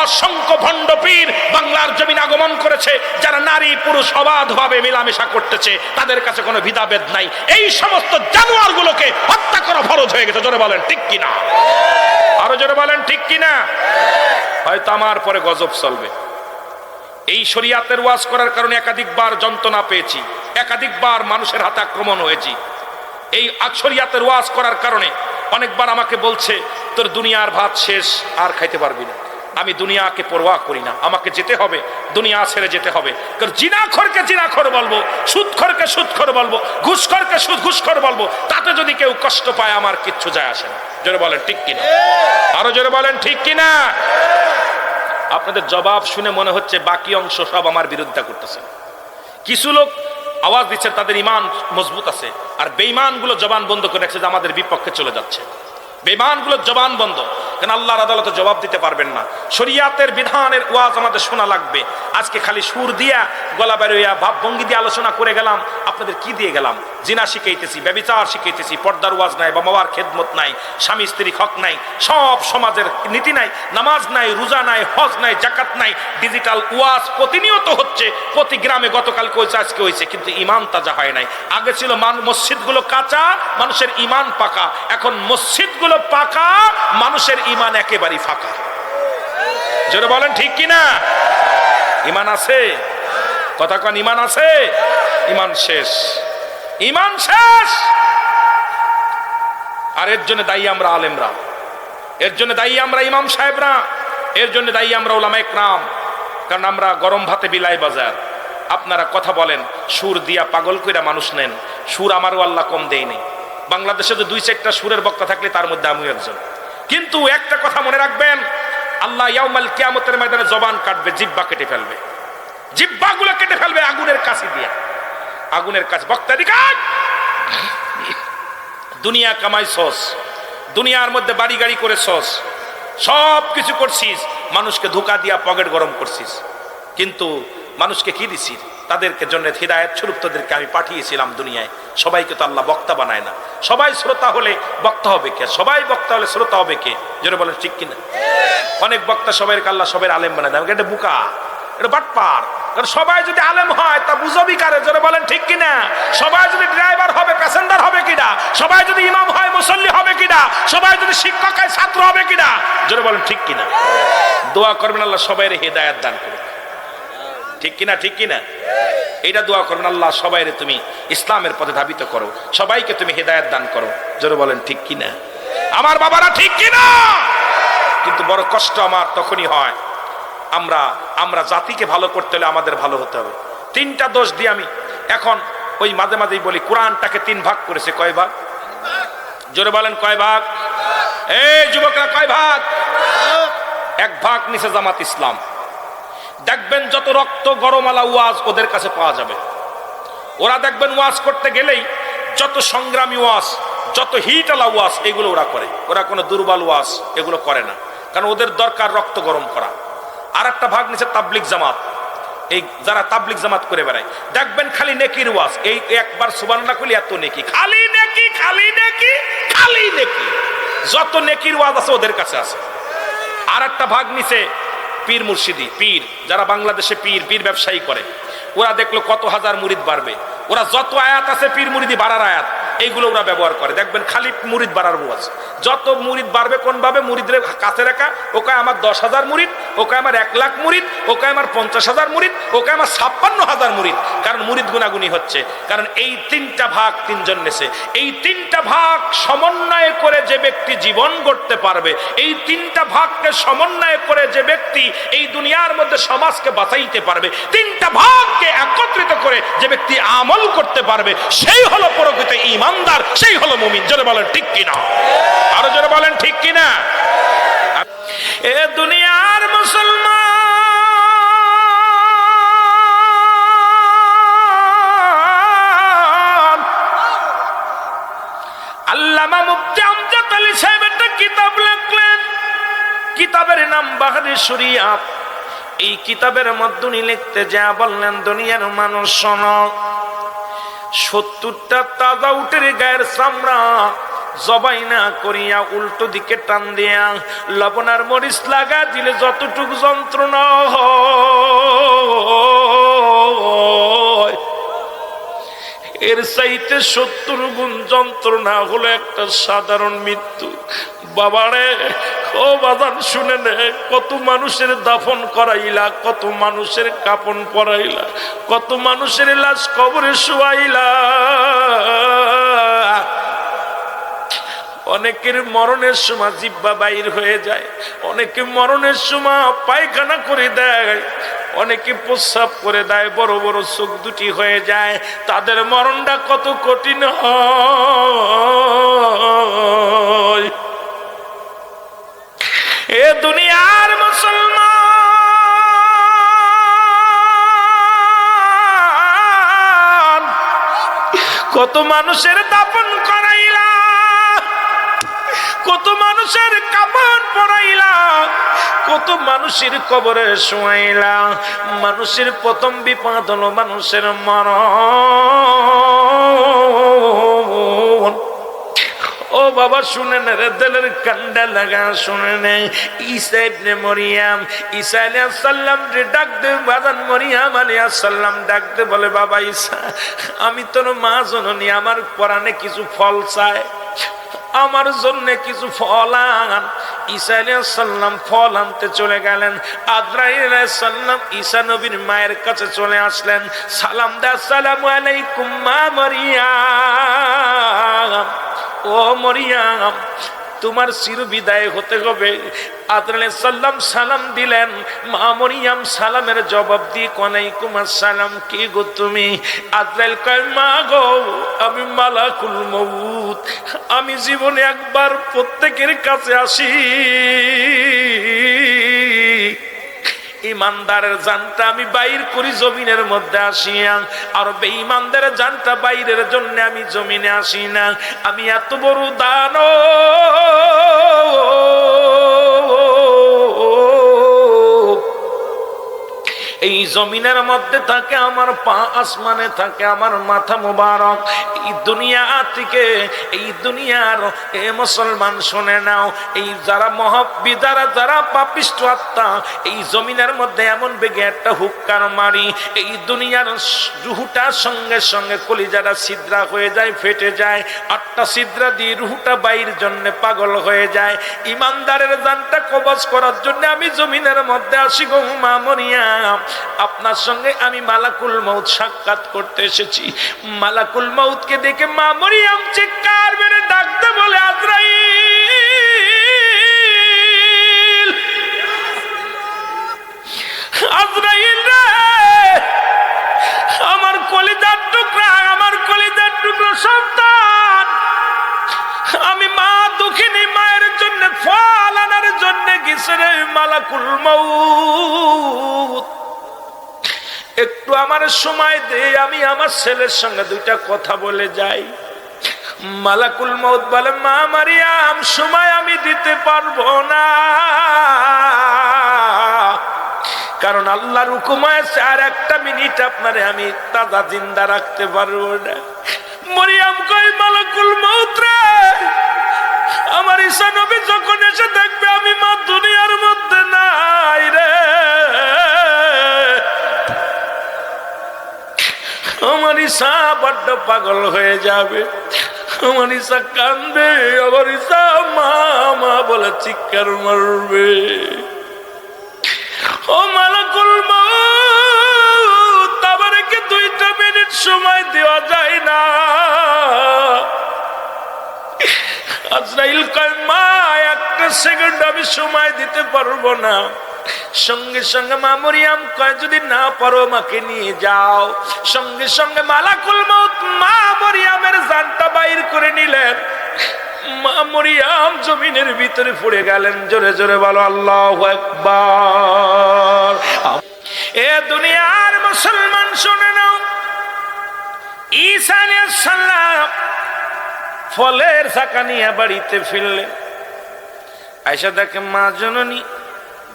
অসংখ্য ভণ্ড পীর বাংলার জমিন আগমন করেছে, যারা নারী পুরুষ অবাধভাবে মেলামেশা করতেছে, তাদের কাছে কোনো ভেদাভেদ নাই। এই সমস্ত জানোয়ার গুলোকে হত্যা করা ফরজ হয়ে গেছে। জোরে বলেন ঠিক কিনা? আরো জোরে বলেন ঠিক কিনা? হয়তো আমার পরে গজব চলবে। এই শরিয়াতের ওয়াজ করার কারণে একাধিকবার যন্ত্রণা পেয়েছি, একাধিকবার মানুষের হাতে আক্রমণ হয়েছি। এই শরিয়াতের ওয়াজ করার কারণে অনেকবার আমাকে বলছে, তোর দুনিয়ার ভাত শেষ, আর খাইতে পারবি না। আমি দুনিয়াকে পরোয়া করি না, আমাকে যেতে হবে, দুনিয়া ছেড়ে যেতে হবে। কারণ জিনাখোরকে জিনাখোর বলবো, সুদখোরকে সুদখোর বলবো, ঘুষখোরকে ঘুষখোর বলবো, তাতে যদি কেউ কষ্ট পায় আমার কিচ্ছু যায় আসে না। জোরে বলেন ঠিক কিনা? আরো জোরে বলেন ঠিক কিনা? আপনাদের জবাব শুনে মনে হচ্ছে বাকি অংশ সব আমার বিরুদ্ধে করতেছে। কিছু লোক আওয়াজ দিচ্ছে তাদের ইমান মজবুত আছে, আর বেঈমানগুলো জবান বন্ধ করে রাখছে যে আমাদের বিপক্ষে চলে যাচ্ছে। বেঈমানগুলোর জবান বন্ধ, কারণ আল্লাহর আদালতে জবাব দিতে পারবেন না। শরিয়াতের বিধানের ওয়াজ আমাদের শোনা লাগবে। আজকে খালি সুর দিয়া, গলা বেরোয়া, ভাব ভঙ্গি দিয়ে আলোচনা করে গেলাম। আপনাদের কি দিয়ে গেলাম? জিনা শিখাইতেছি, ব্যভিচার শিখাইতেছি, পর্দার ওয়াজ নাই, বাবার খেদমত নাই, স্বামী স্ত্রী হক নাই, সব সমাজের নীতি নাই, নামাজ নাই, রোজা নাই, হজ নাই, জাকাত নাই। ডিজিটাল ওয়াজ প্রতিনিয়ত হচ্ছে, প্রতি গ্রামে গতকাল হয়েছে, আজকে হয়েছে, কিন্তু ইমান তাজা হয় নাই। আগে ছিল মসজিদগুলো কাঁচা, মানুষের ইমান পাকা। এখন মসজিদগুলো পাকা, মানুষের ইমান একেবারেই ফাঁকা। জোরে বলেন ঠিক কিনা? ইমান আছে? কথা কন, ইমান আছে? ইমান শেষ, ইমান শেষ। আর এর জন্য দায়ী আমরা আলেমরা। এর জন্য দায়ী আমরা ইমাম সাহেবরা, এর জন্য দায়ী আমরা উলামায়ে কেরাম। কারণ আমরা গরম ভাতে বিলাই বাজার। আপনারা কথা বলেন, সুর দিয়া পাগল কইরা মানুষ নেন। সুর আমারও আল্লাহ কম দেয়নি। বাংলাদেশে তো 2-4টা সুরের বক্তা থাকলে তার মধ্যে আমিও একজন। কিন্তু একটা কথা মনে রাখবেন, আল্লাহ ইয়াউমাল কিয়ামতের ময়দানে জবান কাটবে, জিহ্বা কেটে ফেলবে, জিহ্বাগুলো কেটে ফেলবে আগুনের কাছে দিয়া। আগুনের কাছে বক্তা দিকার দুনিয়া কামাইছস, দুনিয়ার মধ্যে বাড়ি গাড়ি করেছস, সব কিছু করছিস, মানুষকে ধোঁকা দিয়া পকেট গরম করছিস, কিন্তু মানুষকে কি দিছিস? তাদেরকে জন্য হিদায়াত স্বরূপ তোদেরকে আমি পাঠিয়েছিলাম দুনিয়ায়। সবাইকে তো আল্লাহ বক্তা বানায় না। সবাই শ্রোতা হলে বক্তা হবে কে? সবাই বক্তা হলে শ্রোতা হবে কে? জোরে বলেন ঠিক কিনা? অনেক বক্তা সবাইকে আল্লাহ সবাই আলেম বানায় না। এটা বুকা, এটা বাটপার। কারণ সবাই যদি আলেম হয় তা বুঝবি কারে? জোরে বলেন ঠিক কিনা? সবাই যদি ড্রাইভার হবে, প্যাসেঞ্জার হবে কিনা? সবাই যদি ইমাম হয়, মুসল্লি হবে কিনা? সবাই যদি শিক্ষক হয়, ছাত্র হবে কিনা? জোরে বলেন ঠিক কিনা? দোয়া করবেন আল্লাহ সবাইরে হিদায়াত দান করুন। ঠিক কিনা? ঠিক কিনা? এইটা দোয়া করবেন, আল্লাহ সবাইরে তুমি ইসলামের পথে ধাবিত করো, সবাইকে তুমি হিদায়াত দান করো। জোরে বলেন ঠিক কিনা? আমার বাবারা ঠিক কিনা? কিন্তু বড় কষ্ট আমার তখনই হয়, আমরা জাতিকে ভালো করতে হলে আমাদের ভালো হতে হবে। 3টা দোষ দিয়ে আমি এখন ওই মাঝে মাঝেই বলি, কোরআনটাকে 3 ভাগ করেছে। কয় ভাগ? জোরে বলেন কয় ভাগ? এই যুবকরা কয় ভাগ? 1 ভাগ নিচে জামাত ইসলাম। দেখবেন যত রক্ত গরমালা ওয়াজ ওদের কাছে পাওয়া যাবে। ওরা দেখবেন ওয়াজ করতে গেলেই যত সংগ্রামী ওয়াজ, যত হিটালা ওয়াজ, এগুলো ওরা করে। ওরা কোনো দুর্বল ওয়াজ এগুলো করে না, কারণ ওদের দরকার রক্ত গরম করা। আর একটা ভাগ নিচে তাবলিগ জামাত। এই যারা তাবলিগ জামাত করে বেড়ায়, দেখবেন খালি নেকির ওয়াজ। এই একবার সুবহানাল্লাহ কইলে এত নেকি, খালি নেকি, খালি নেকি, খালি নেকি। যত নেকির ওয়াজ আছে ওদের কাছে আছে। আর একটা ভাগ নিচে পীর মুর্শিদি, পীর যারা বাংলাদেশে পীর ব্যবসায়ী করে। ওরা দেখলো কত হাজার মুরিদ বাড়বে, ওরা যত আয়াত আছে পীর মুরিদি বাড়ার আয়াত, এইগুলো ওরা ব্যবহার করে। দেখবেন খালি মুরিদ বাড়ার ওয়াজ। যত মুরিদ বাড়বে কোন ভাবে? মুরিদের কাছে রাখা। ওকে আমার 10,000 মুরিদ, ওকে আমার 1 লাখ মুরিদ, ওকে আমার 50,000 মুরিদ, ওকে আমার 56,000 মুরিদ। কারণ মুরিদ গুনাগুনি হচ্ছে। কারণ এই 3টা ভাগ 3 জন নেছে। এই 3টা ভাগ সমন্বয় করে যে ব্যক্তি জীবন গড়তে পারবে, এই 3টা ভাগকে সমন্বয় করে যে ব্যক্তি এই দুনিয়ার মধ্যে সমাজকে বাঁচাইতে পারবে, 3টা ভাগকে একত্রিত করে যে ব্যক্তি আমল করতে পারবে, সেই হলো প্রকৃত ইমানদার, সেই হলো মুমিন। জোরে বলেন ঠিক কিনা? আরো জোরে বলেন ঠিক কিনা? এ দুনিয়ার মুসলমান, আল্লামা মুফতি আমজাদ আলী সাহেব একটা কিতাব লিখলেন। কিতাবের নাম বাহারি শরিয়াত। এই কিতাবের মধ্যে উনি লিখতে যা বললেন, দুনিয়ার মানুষ শোনো, 70টা তাজা উটের গায়ের চামড়া জবাই না করিয়া উল্টো দিকে টান দিয়া লবণার মরিচ লাগা দিলে যতটুকু যন্ত্রণা হয়, এর চাইতে 70 গুণ যন্ত্রণা হলো একটা সাধারণ মৃত্যু। বাবারে, ও বাজান শুনে নে, কত মানুষের দাফন করাইলা, কত মানুষের কাপন পরাইলা, কত মানুষের লাশ কবরে শুয়াইলা। অনেকের মরণের সময় জিহ্বা বাইর হয়ে যায়, অনেকে মরণের সময় পায়খানা করে দেয়, অনেকে প্রস্রাব করে দেয়, বড় বড় চোখ দুটি হয়ে যায়। তাদের মরণটা কত কঠিন হয়। এ দুনিয়ার মুসলমান, কত মানুষের দাফন করাইলা, কত মানুষের কাফন পরাইলা, কত মানুষের কবরে শোয়াইলা। মানুষের প্রথম বিপদ হলো মানুষের মরণ। ও বাবা শুনে নে রে, দিলের কান্ডা লাগা শুনে নে। ঈসা ইবনে মরিয়ম, ঈসা আলাইহিস সালাম রে ডাক দে, বাজান মরিয়ম আলাইহিস সালাম ডাক দে, বলে বাবা ঈসা, আমি তোর মা জননী, আমার পরাণে কিছু ফল চাই, আমার জন্য কিছু ফল আন। ঈসা আলাইহিস সালাম ফল আনতে চলে গেলেন। আজরাইল আলাইহিস সালাম ঈসা নবীর মায়ের কাছে চলে আসলেন, সালাম দা, আসসালামু আলাইকুম মা মরিয়ম। ও মরিয়ম, তোমার চির বিদায় হতে হবে। আদরাইল সাল্লাম সালাম দিলেন, মা মরিয়াম সালামের জবাব দিয়ে ওয়ালাইকুম আসসালাম, কি গো তুমি? আদরাইল কয়, মা গো আমি মালাকুল মউত, আমি জীবনে একবার প্রত্যেকের কাছে আসি, ইমানদারের জানটা আমি বাইর করি জমিনের মধ্যে আসিয়া, আর বেঈমানদের জানটা বাইরের জন্য আমি জমিনে আসি না। আমি এত বড় দানব, এই জমিনের মধ্যে থাকে আমার পা, আসমানে থাকে আমার মাথা মোবারক। এই দুনিয়া থেকে, এই দুনিয়ার এ মুসলমান শুনে নাও, এই যারা মহাবিদারা, যারা পাপিষ্ঠ আত্মা, এই জমিনের মধ্যে এমন বেগে একটা হুক্কার মারি, এই দুনিয়ার রুহুটার সঙ্গে সঙ্গে কলিজাটা ছিদ্রা হয়ে যায়, ফেটে যায়। 8টা ছিদ্রা দিয়ে রুহুটা বাইর জন্য পাগল হয়ে যায়। ইমানদারের জানটা কবজ করার জন্য আমি জমিনের মধ্যে আসি গো মা মরিয়াম, আপনার সঙ্গে আমি মালাকুল মউত সাক্ষাৎ করতে এসেছি। মালাকুল মউতকে দেখে মা মরিয়াম চিৎকার মেরে ডাকতে বলে, আজরাইল, আজরাইল রে, আমার কলিজার টুকরা, আমার কলিজার টুকরা সন্তান, আমি মা দুঃখিনী, মায়ের জন্য ফল আনার জন্য গেছে রে মালাকুল মউত, একটু আমার সময় দে, আমি আমার ছেলের সঙ্গে 2টা কথা বলে যাই। মালাকুল মউত বলে, মা মারিয়াম সময় আমি দিতে পারবো না, কারণ আল্লাহর হুকুম আছে আর 1টা মিনিট আপনারে আমি তাজা জিন্দা রাখতে পারবো না। মরিয়াম কই, মালাকুল মউত রে, আমার ঈসা নবী যখন এসে দেখবে আমি মা দুনিয়ার মধ্যে নাই রে, আমার ঈসা বড্ড পাগল হয়ে যাবে, আমার ঈসা কাঁদবে, আমার ঈসা মা মা বলে চিৎকার মারবে। ও মালাকুল মউত, আমাকে 2টা মিনিট সময় দেওয়া যায় না? আজরাইল কয়, মা 1টা সেকেন্ড আমি সময় দিতে পারবো না। সঙ্গে সঙ্গে মা মরিয়াম কয়, যদি না পারো মাকে নিয়ে যাও। সঙ্গে সঙ্গে মালাকুল মউত মা মরিয়ামের জানটা বাইর করে নিলেন। মা মরিয়াম জমিনের ভিতরে পড়ে গেলেন। জোরে জোরে বলো আল্লাহু আকবার। এ দুনিয়ার মুসলমান শুনে নাও, ঈসা আলাইহিস সালাম ফলের চাকা নিয়ে বাড়িতে ফিরলেন। আয়েশা দেখে মা জননী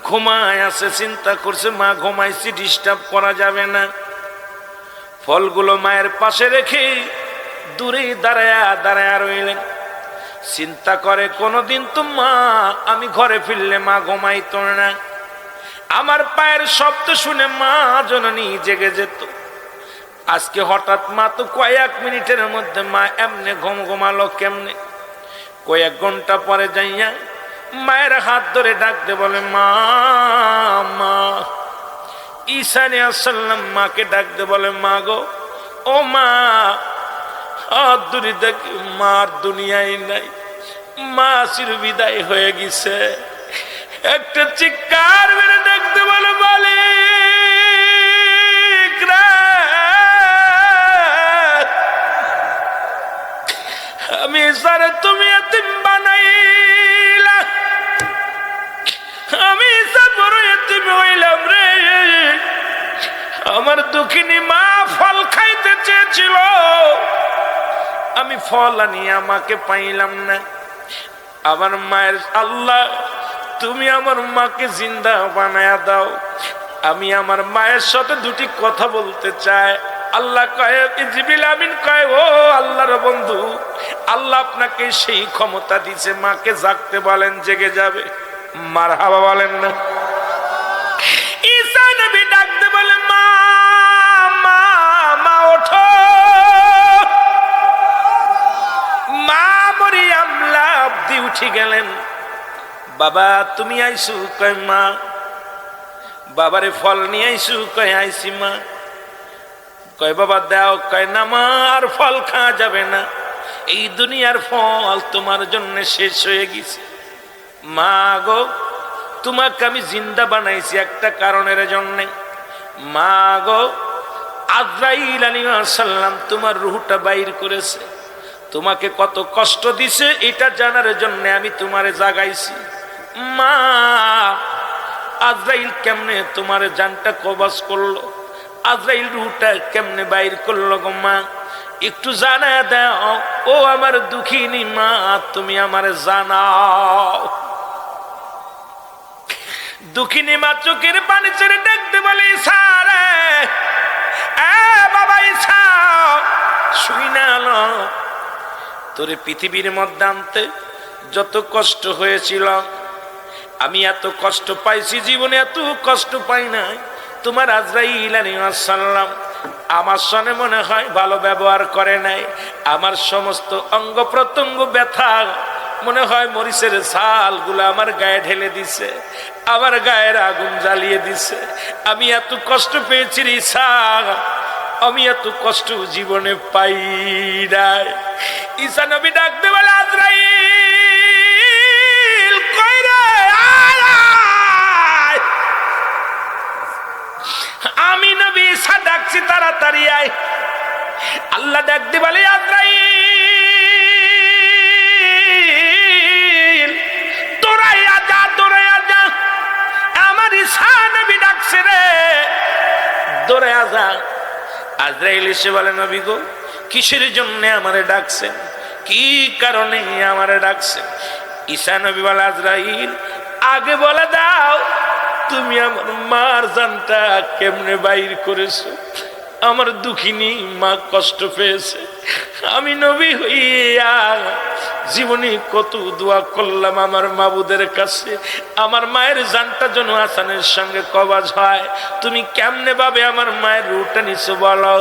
ঘুমায় আছে, চিন্তা করছে মা ঘুমাইছি, ডিস্টার্ব করা যাবে না। ফলগুলো মায়ের পাশে রেখে দূরে দাঁড়ায়া দাঁড়ায়া রইলেন। চিন্তা করে, কোনদিন তো মা আমি ঘরে ফিরলে মা ঘুমাইতো না, আমার পায়ের শব্দ শুনে মা জননী জেগে যেত। আজকে হঠাৎ মা তো কয়েক মিনিটের মধ্যে মা এমনে ঘুমালো কেমনে? কয়েক ঘন্টা পরে যাইয়া মায়ের হাত ধরে ডাকতে বলে, মা মা। ঈসা আলাইহিস সালাম মাকে ডাকতে বলে, মা গো, ও মা। হাত ধরে দেখি মার দুনিয়ায় নাই, মা চির বিদায় হয়ে গেছে। একটা চিৎকার মেরে ডাকতে বলে, মালিক রে, আমি সারে তুমি এতিম বানাইলা, আমি বড় এতিম হইলাম রে। আমার দুঃখিনী মা ফল খাইতে চেয়েছিল, আমি ফল আনি আমাকে পাইলাম না। আমার মায়ের আল্লাহ, তুমি আমার মাকে জিন্দা বানায়া দাও, আমি আমার মায়ের সাথে 2টি কথা বলতে চাই। আল্লাহ কয়, জিবরিল আমিন কয়, ও আল্লাহর বন্ধু, আল্লাহ আপনাকে সেই ক্ষমতা দিয়েছে, মাকে জাগতে বলেন, জেগে যাবে। মারহাবা বলেন না? ঈসা নবী ডাকতে বলে, মা মা মা ওঠো। মা মরিয়াম লাফ দিয়ে উঠে গেলেন। বাবা তুমি আইসু? কয় মা। বাবারে ফল নিয়ে আইসু? কয় আইসি মা। কয় বাবা দাও? কয় না মা, আর ফল খাওয়া যাবে না, এই দুনিয়ার ফল তোমার জন্য শেষ হয়ে গেছে। মা গো, তোমাকে আমি জিন্দা বানাইছি একটা কারণের জন্য। মা গো, আজরাইল আলাইহিস সালাম তোমার রূহটা বাইর করেছে, তোমাকে কত কষ্ট দিছে এটা জানার জন্য আমি তোমারে জাগাইছি। মা, আজরাইল কেমনে তোমার জানটা কবজ করলো, আজরাইল রূহটা কেমনে বাইর করলো গো মা, একটু জানা দাও। ও আমার দুঃখিনী মা, তুমি আমারে জানাও। দুঃখিনী মা চোখের পানি ছেড়ে দেখতে বলে, সারে বাবা ইসা, শুই না লো, তোরে পৃথিবীর মধ্যে আনতে যত কষ্ট হয়েছিল, আমি এত কষ্ট পাইছি জীবনে, এত কষ্ট পাই নাই। তোমার আজরাইল আলাইহিস সালাম আমার সনে মনে হয় ভালো ব্যবহার করে নাই। আমার সমস্ত অঙ্গ প্রত্যঙ্গ ব্যথা, মনে হয় মরিচের ছালগুলো আমার গায়ে ঢেলে দিছে, আমার গায়ের আগুন জ্বালিয়ে দিছে। আমি এত কষ্ট পেয়েছি ঈসা, আমি এত কষ্ট জীবনে পাই নাই। ঈসা নবী ডাকতে বলে, আজরাইল কই রে, আমি নবী ঈসা ডাকছি, তাড়াতাড়ি আয়। আল্লাহ ডাকতে বলে, আজরাইল দৌড়াইয়া যা, দৌড়াইয়া যা, আমার ঈসা নবী ডাকছে রে, দৌড়াইয়া যা। আজরাইল এসে বলে, নবী গো, কিসের জন্য আমারে ডাকছেন, কি কারণে আমারে ডাকছেন? ঈসা নবী বলে, আজরাইল আগে বলে দাও, তুমি আমার মার জানটা কেমনে বাইর করেছো? আমার দুঃখিনী মা কষ্ট পেয়েছে। আমি নবী হইয়া জীবনে কত দোয়া করলাম আমার মাবুদের কাছে, আমার মায়ের জানটা যেন হাসানের সঙ্গে কবজ হয়। তুমি কেমনে ভাবে আমার মায়ের রূহটা নিছো বলো?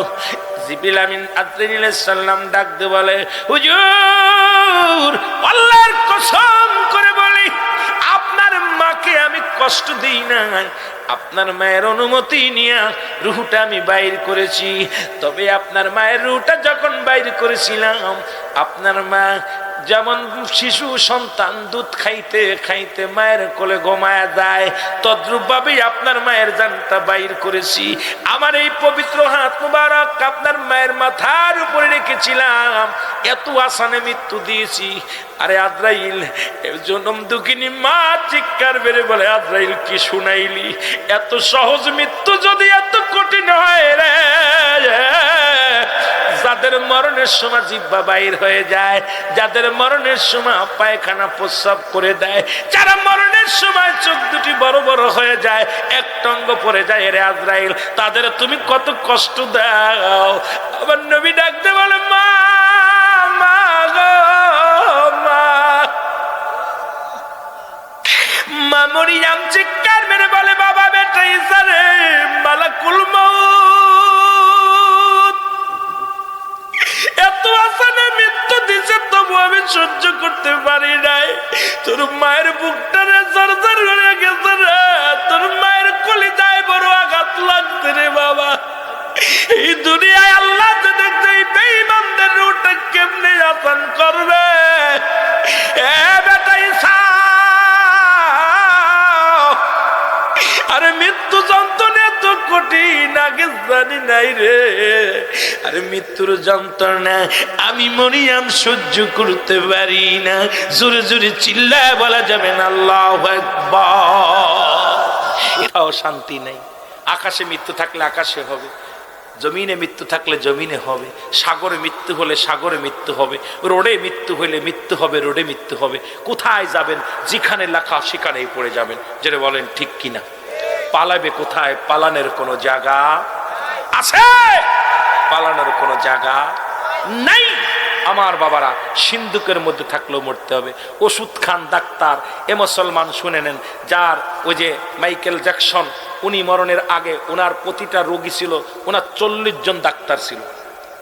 জিবরিল আমিন আজরাইল আলাইহিস সালাম ডাক দিয়ে বলে, হুজুর আল্লাহর কসম করে বলি, আপনার মাকে আমি কষ্ট দিই না, আপনার মায়ের অনুমতি নিয়ে রূহটা আমি বাইর করেছি। তবে আপনার মায়ের রূহটা যখন বাইর করেছিলাম, আপনার মা যেমন শিশু সন্তান দুধ খাইতে খাইতে মায়ের কোলে ঘুমায়া যায়, তদ্রূপ ভাবেই আপনার মায়ের জানটা বাইর করেছি। আমার এই পবিত্র হাত মুবারক আপনার মায়ের মাথার উপরে রেখেছিলাম, এত আসানে মৃত্যু দিয়েছি। আরে আজরাইল, জনম দুঃখিনী মা চিৎকার বেড়ে বলে, আজরাইল কি শুনাইলি? এত সহজ মৃত্যু যদি এত কঠিন হয় রে, যাদের মরণের সময় জিহ্বা বাইর হয়ে যায়, যাদের মরণের সময় পায়খানা প্রস্রাব করে দেয়, যারা মরণের সময় চোখ দুটি বড় বড় হয়ে যায়, এক টঙ্গ পড়ে যায়, রে আজরাইল তাদের তুমি কত কষ্ট দাও। আবার নবী ডাকতে বলে, মা, মা গো মা, মা মরিয়াম চিৎকার মেরে বলে, বাবা বেটা ঈসা রে, মালাকুল মউত এত আসানে মৃত্যু দিছে, তবু আমি সহ্য করতে পারি নাই। তোর মায়ের বুকটা রে জর্জর হয়ে গেছে রে, তোর মায়ের কলিজায় বড় আঘাত লাগছে রে বাবা। এই দুনিয়ায় আল্লাহ যে দেখছে এই বেঈমানদের রূহটা কেমনে আসান করবে। এ বেটা ঈসা, আরে মৃত্যু যন্ত্রণা এত কঠিন আগে জানি নাই রে। আরে মৃত্যুর যন্ত্রণা আমি মরিয়াম সহ্য করতে পারি না। জোরে জোরে চিল্লায় বলা যাবে না আল্লাহু আকবার। এটাও শান্তি নাই। আকাশে মৃত্যু থাকলে আকাশে হবে, জমিনে মৃত্যু থাকলে জমিনে হবে, সাগরে মৃত্যু হলে সাগরে মৃত্যু হবে, রোডে মৃত্যু হলে মৃত্যু হবে, রোডে মৃত্যু হবে। কোথায় যাবেন? যেখানে লেখা সেখানেই পড়ে যাবেন। যেটা বলেন ঠিক কিনা? পালাবে কোথায়? পালানোর কোনো জায়গা আছে? পালানোর কোনো জায়গা নাই। আমার বাবারা, সিন্ধুকের মধ্যে থাকলেও মরতে হবে। ওষুধ খান ডাক্তার, এ মুসলমান শুনে নেন। যার ওই যে মাইকেল জ্যাকসন, উনি মরণের আগে ওনার প্রতিটা রোগী ছিল, ওনার 40 জন ডাক্তার ছিল।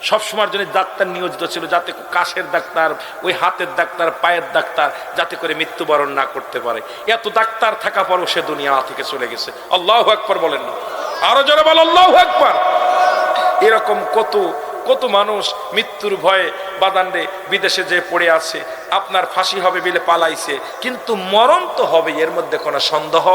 সবসময়ের জন্য ডাক্তার নিয়োজিত ছিল, যাতে কাশের ডাক্তার, ওই হাতের ডাক্তার, পায়ের ডাক্তার, যাতে করে মৃত্যুবরণ না করতে পারে। এত ডাক্তার থাকা পরও সে দুনিয়া থেকে চলে গেছে। আল্লাহু আকবার বলেন না? আরো জোরে বল আল্লাহু আকবার। এরকম কত কত মানুষ মৃত্যুর ভয়ে বাদান্ডে বিদেশে যে পড়ে আছে, আপনার ফাঁসি হবে বলে পালাইছে, কিন্তু মরণ তো হবে, এর মধ্যে কোনো সন্দেহ